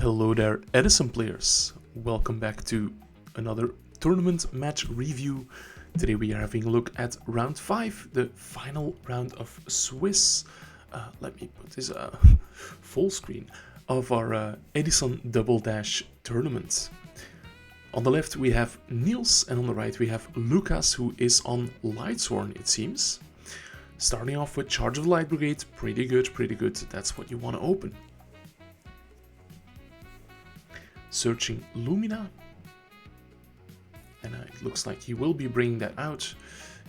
Hello there, EDISON players. Welcome back to another tournament match review. Today we are having a look at round 5, the final round of Swiss. Let me put this full screen of our EDISON Double Dash tournament. On the left we have Niels, and on the right we have Lukas, who is on Lightsworn, it seems. Starting off with Charge of the Light Brigade, pretty good, that's what you want to open. Searching Lumina, and it looks like he will be bringing that out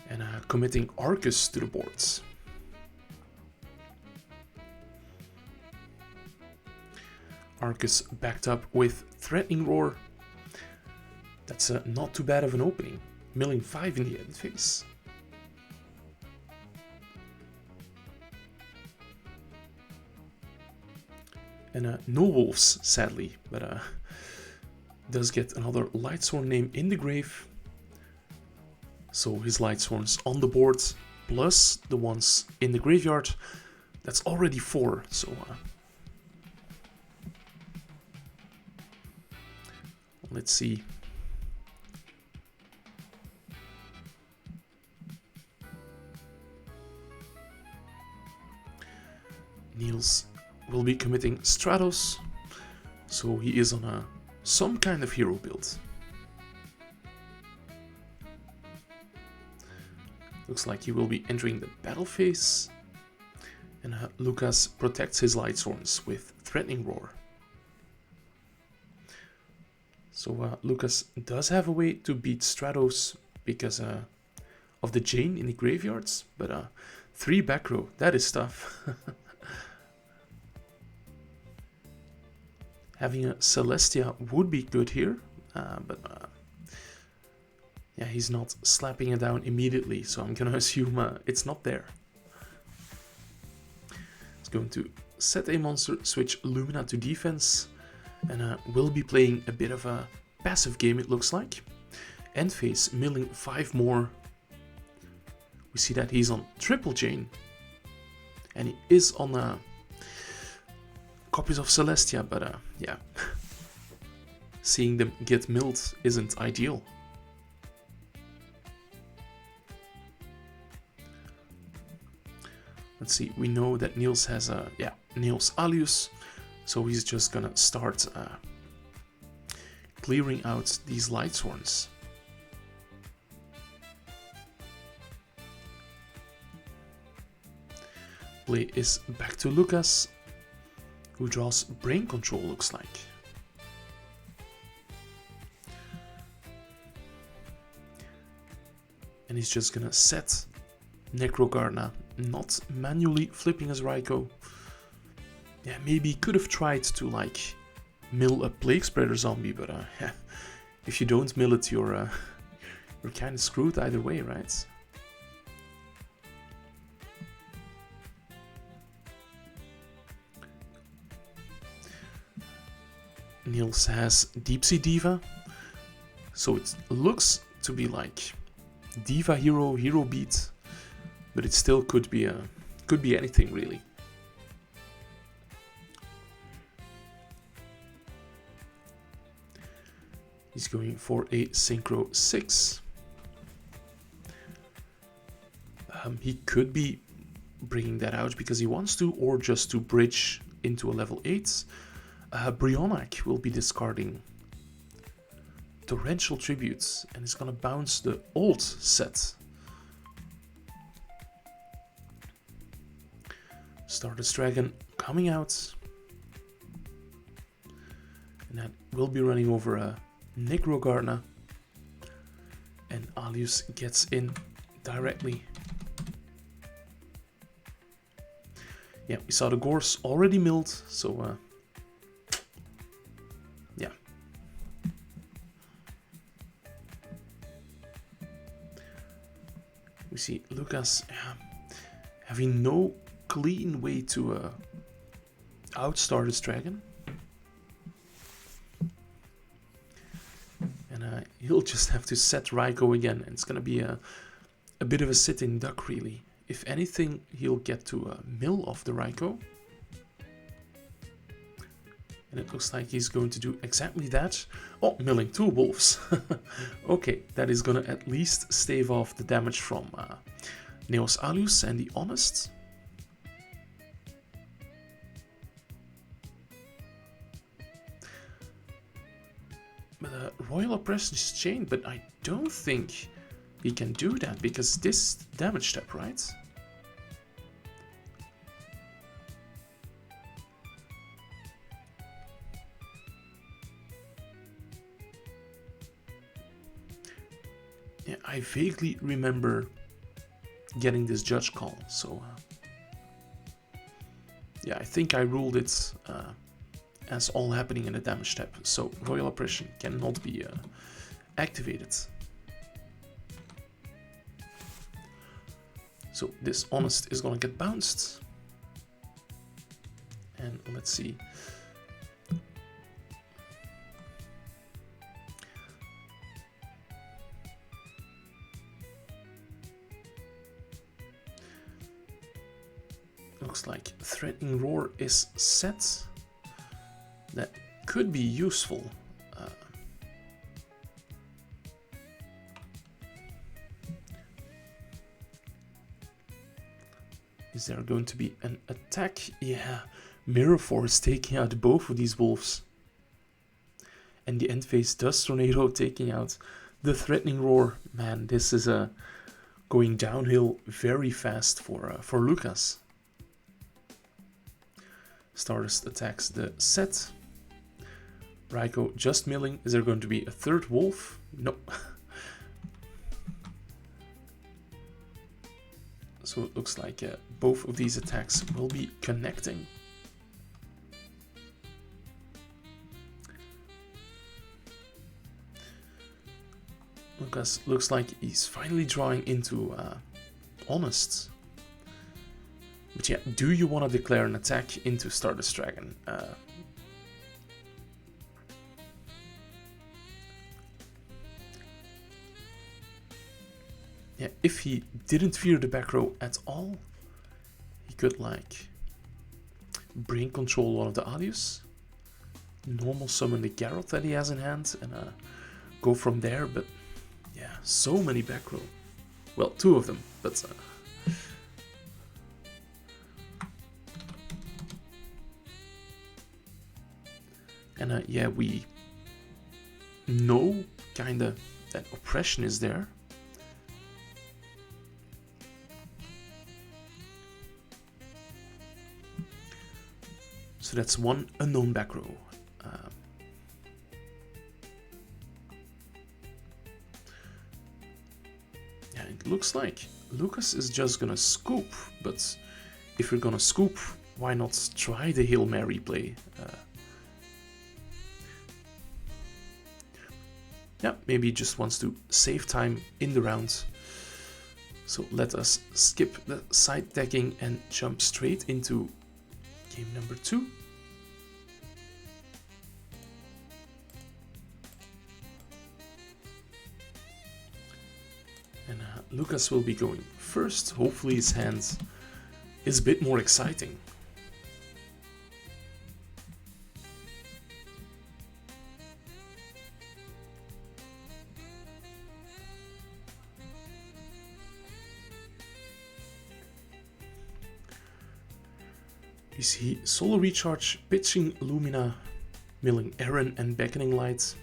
and committing Arcus to the boards. Arcus backed up with Threatening Roar. That's not too bad of an opening, milling 5 in the end phase. And no wolves, sadly, but does get another Lightsworn name in the grave. So his Lightsworns on the board, plus the ones in the graveyard. That's already 4, so let's see. Niels will be committing Stratos, so he is on some kind of hero build. Looks like he will be entering the battle phase, and Lukas protects his Lightsworns with Threatening Roar. So Lukas does have a way to beat Stratos because of the Jane in the graveyards, but 3 back row, that is tough. Having a Celestia would be good here, but yeah, he's not slapping it down immediately, so I'm gonna assume it's not there. It's going to set a monster, switch Lumina to defense, and will be playing a bit of a passive game, it looks like. End phase, milling 5 more. We see that he's on Triple Jane, and he is on copies of Celestia, but yeah, seeing them get milled isn't ideal. Let's see, we know that Niels has Niels Alius, so he's just gonna start clearing out these Lightsworns. Play is back to Lukas, who draws Brain Control, looks like. And he's just gonna set Necrogarna, not manually flipping his Raikou. Yeah, maybe he could have tried to like mill a Plague Spreader zombie, but yeah, if you don't mill it, you're kind of screwed either way, right? Niels has Deep Sea Diva, so it looks to be like Diva hero beat, but it still could be anything really. He's going for a Synchro 6. He could be bringing that out because he wants to, or just to bridge into a level 8. Brionac will be discarding Torrential Tributes, and he's gonna bounce the old set. Stardust Dragon coming out, and that will be running over a Necrogarna, and Alius gets in directly. Yeah, we saw the Gorse already milled, so yeah. We see Lukas having no clean way to outstar this dragon. And he'll just have to set Raikou again, and it's gonna be a bit of a sitting duck really. If anything, he'll get to mill off the Raikou. And it looks like he's going to do exactly that. Oh, milling 2 wolves. Okay, that is gonna at least stave off the damage from Neos Alius and the Honest. But Royal Oppression is chained, but I don't think he can do that because this damage step, right? Yeah, I vaguely remember getting this judge call, so yeah, I think I ruled it as all happening in the damage step, so Royal Oppression cannot be activated. So this Honest is gonna get bounced, and let's see. Looks like Threatening Roar is set. That could be useful. Is there going to be an attack? Yeah, Mirror Force taking out both of these wolves. And the end phase Dust Tornado taking out the Threatening Roar. Man, this is going downhill very fast for Lukas. Stardust attacks the set. Raiko just milling. Is there going to be a third wolf? No. So it looks like both of these attacks will be connecting. Lukas looks like he's finally drawing into Honest. But yeah, do you want to declare an attack into Stardust Dragon? Yeah, if he didn't fear the back row at all, he could like brain control one of the Alius, normal summon the Garrote that he has in hand, and go from there. But yeah, so many back row. Well, 2 of them, but and yeah, we know kinda that oppression is there. So that's 1 unknown back row. Yeah, it looks like Lukas is just gonna scoop, but if you're gonna scoop, why not try the Hail Mary play? Yeah, maybe he just wants to save time in the round. So let us skip the side decking and jump straight into game number 2. And Lukas will be going first. Hopefully his hand is a bit more exciting. You see Solar Recharge, pitching Lumina, milling Aaron and Beckoning Light.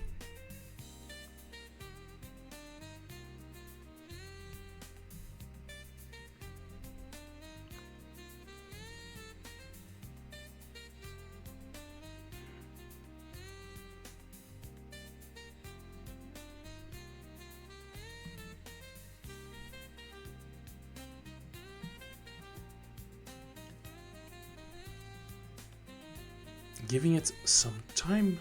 Giving it some time.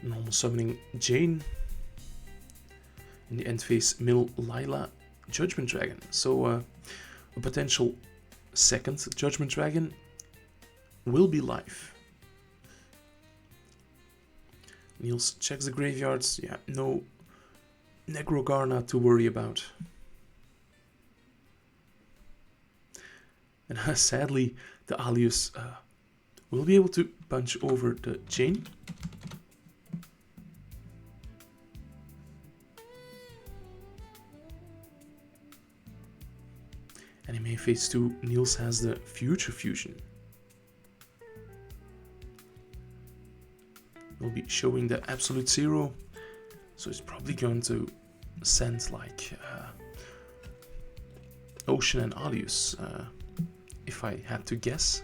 Normal summoning Jane. In the end phase, mill Lila, Judgment Dragon. So a potential second Judgment Dragon will be live. Niels checks the graveyards. Yeah, no Negrogarna to worry about. And sadly, the Alius will be able to punch over the chain. Anime phase 2, Niels has the future fusion. We'll be showing the absolute zero, so it's probably going to send like Ocean and Alius, if I had to guess.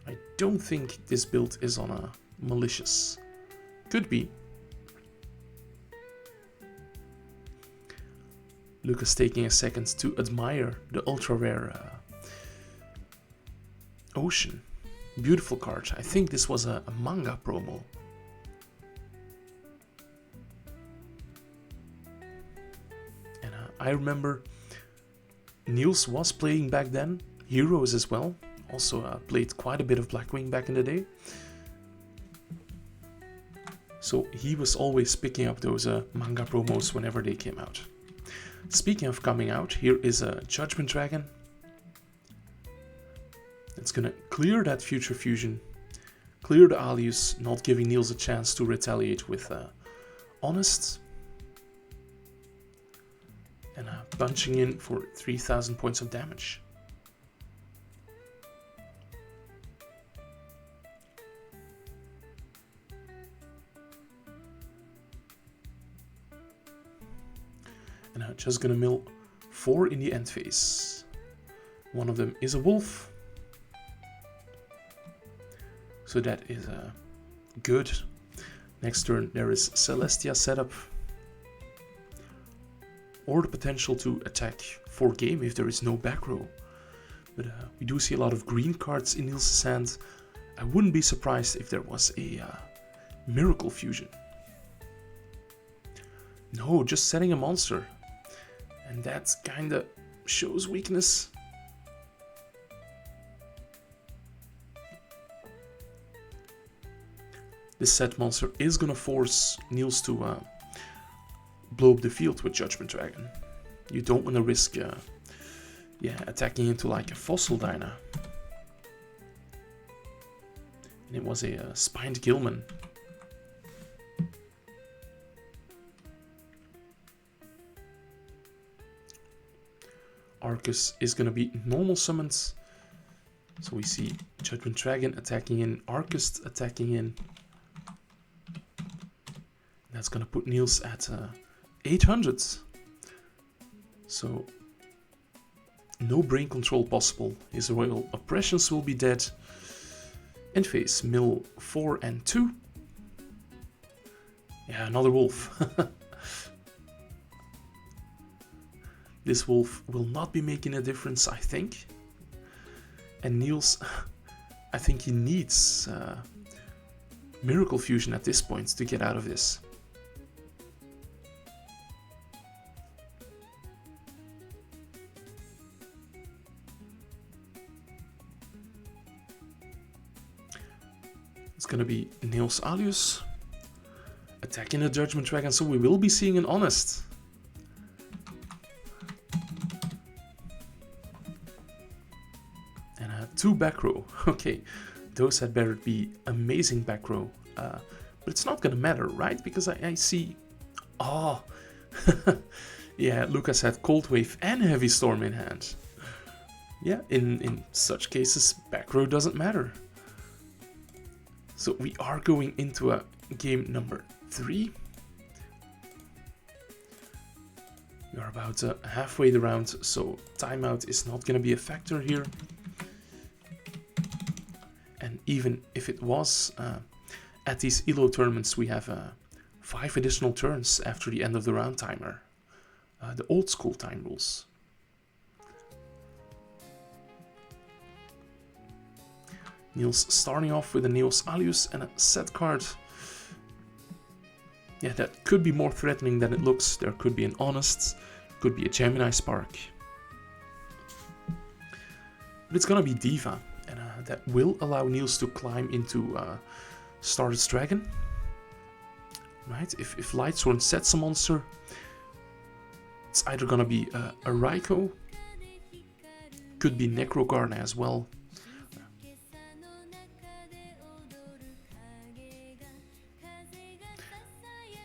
I don't think this build is on a malicious. Could be. Lukas taking a second to admire the ultra rare Ocean. Beautiful card. I think this was a manga promo. And I remember Niels was playing back then. Heroes as well. Also played quite a bit of Blackwing back in the day. So he was always picking up those manga promos whenever they came out. Speaking of coming out, here is a Judgment Dragon. It's gonna clear that future fusion, clear the Alius, not giving Niels a chance to retaliate with Honest. And punching in for 3000 points of damage. And I'm just gonna mill 4 in the end phase. One of them is a wolf. So that is good. Next turn there is Celestia setup. Or the potential to attack for game if there is no back row. But we do see a lot of green cards in Niels' hand. I wouldn't be surprised if there was a Miracle Fusion. No, just setting a monster. And that kinda shows weakness. This set monster is gonna force Niels to blow up the field with Judgment Dragon. You don't want to risk attacking into like a Fossil Dyna. And it was a Spined Gilman. Arcus is going to be normal summoned. So we see Judgment Dragon attacking in, Arcus attacking in. That's going to put Niels at 800. So no brain control possible. His royal oppressions will be dead. End phase, mill 4 and 2. Yeah, another wolf. This wolf will not be making a difference, I think. And Niels, I think he needs Miracle Fusion at this point to get out of this. It's gonna be Niels Alius attacking the Judgment Dragon, so we will be seeing an Honest. And 2 back row. Okay, those had better be amazing back row. But it's not gonna matter, right? Because I see... Oh! Yeah, Lukas had Cold Wave and Heavy Storm in hand. Yeah, in such cases, back row doesn't matter. So we are going into a game number 3. We are about halfway the round, so timeout is not going to be a factor here. And even if it was, at these ELLO tournaments we have 5 additional turns after the end of the round timer. The old school time rules. Niels starting off with a Niels Alius and a set card. Yeah, that could be more threatening than it looks. There could be an Honest, could be a Gemini Spark. But it's gonna be Diva, and that will allow Niels to climb into Stardust Dragon. Right, if Lightsworn sets a monster, It's either gonna be a Raikou, could be Necrogarna as well.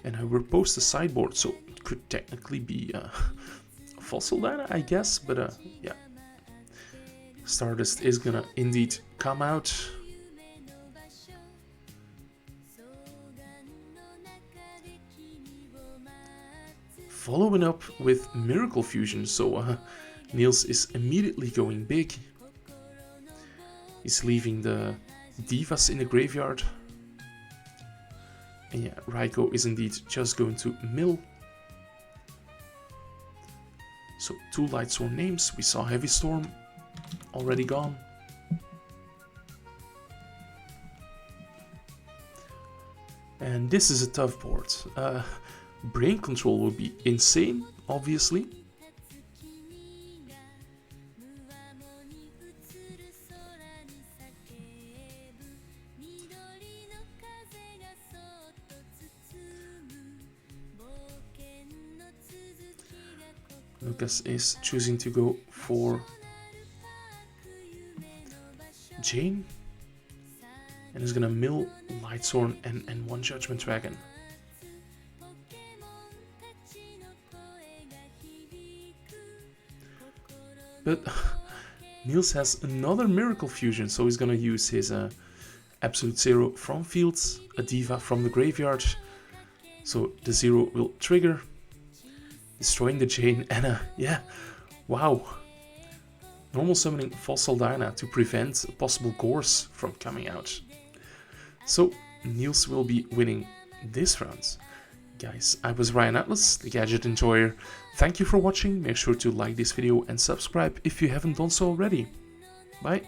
And I will post a sideboard, so it could technically be Fossil Dyna, I guess, but yeah. Stardust is gonna indeed come out. Following up with Miracle Fusion, so Niels is immediately going big. He's leaving the Divas in the graveyard. And yeah, Raikou is indeed just going to mill. So 2 Lightsworn names. We saw Heavy Storm, already gone. And this is a tough board. Brain Control would be insane, obviously. Lukas is choosing to go for Jane, and is gonna mill Lightsworn and 1 Judgment Dragon. But Niels has another Miracle Fusion, so he's gonna use his Absolute Zero from fields, a Diva from the graveyard, so the 0 will trigger, destroying the Jane, and yeah, wow. Normal summoning Fossil Dyna to prevent a possible Gorse from coming out. So Niels will be winning this round. Guys, I was Ryan Atlas, the Gadget Enjoyer. Thank you for watching. Make sure to like this video and subscribe if you haven't done so already. Bye.